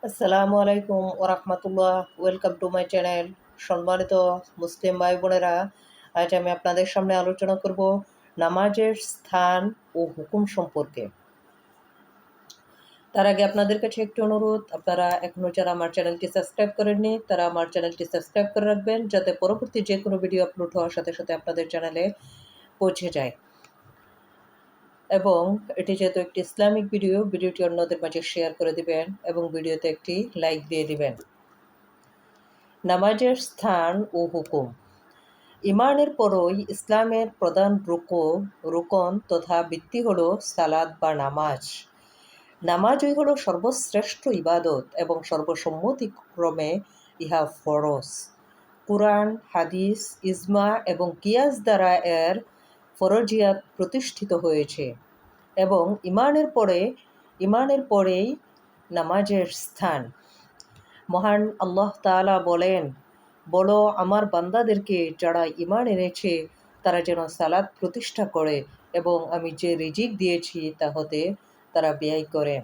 আসসালামু আলাইকুম ওরহমতুল্লাহ। Welcome to my channel. সম্মানিত মুসলিম ভাই বোনেরা, আজ আমি আপনাদের সামনে আলোচনা করব নামাজের স্থান ও হুকুম সম্পর্কে। তার আগে আপনাদের কাছে একটি অনুরোধ, আপনারা এখনও যারা আমার চ্যানেলটি সাবস্ক্রাইব করেননি তারা আমার চ্যানেলটি সাবস্ক্রাইব করে রাখবেন, যাতে পরবর্তী যে কোনো ভিডিও আপলোড হওয়ার সাথে সাথে আপনাদের চ্যানেলে পৌঁছে যায়। এবং এটি যেহেতু একটি ইসলামিক ভিডিও, ভিডিওটি অন্যদের মাঝে শেয়ার করে দিবেন এবং ভিডিওতে একটি লাইক দিয়ে দিবেন। নামাজের স্থান ও হুকুম। ঈমানের পরই ইসলামের প্রধান রুকন তথা ভিত্তি হল সালাত বা নামাজ। নামাজই হল সর্বশ্রেষ্ঠ ইবাদত এবং সর্বসম্মতিক্রমে ইহা ফরজ। কুরআন, হাদিস, ইজমা এবং কিয়াস দ্বারা এর ফরজিয়াত প্রতিষ্ঠিত হয়েছে। এবং ঈমানের পরেই নামাজের স্থান। মহান আল্লাহ তাআলা বলেন, বলো আমার বান্দাদেরকে যারা ঈমান এনেছে তারা যেন সালাত প্রতিষ্ঠা করে এবং আমি যে রিজিক দিয়েছি তা হতে তারা ব্যয় করে।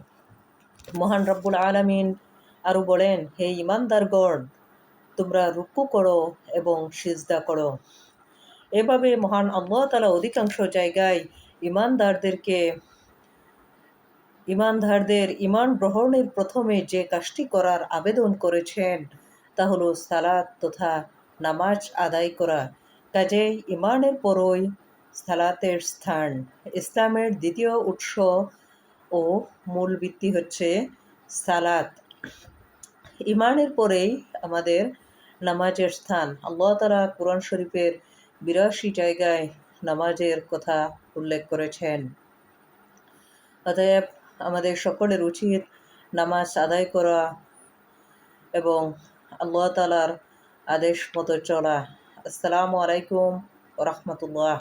মহান রব্বুল আলামিন আরও বলেন, হে ঈমানদারগণ, তোমরা রুকু করো এবং সিজদা করো। এভাবে মহান আল্লাহ তাআলা অধিকাংশ জায়গায় ঈমানদারদের ঈমান গ্রহণের প্রথমে যে কাজটি করার আবেদন করেছেন তা হলো সালাত তথা নামাজ আদায় করা। কাজেই ঈমানের পরই সালাতের স্থান। ইসলামের দ্বিতীয় উৎস ও মূল ভিত্তি হচ্ছে সালাত। ঈমানের পরেই আমাদের নামাজের স্থান। আল্লাহ তাআলা কুরআন শরীফের ৮২ জায়গায় নামাজের কথা উল্লেখ করেছেন। অতএব আমাদের সকলের উচিত নামাজ আদায় করা এবং আল্লাহ তাআলার আদেশ মতো চলা। আসসালামু আলাইকুম ওয়া রাহমাতুল্লাহ।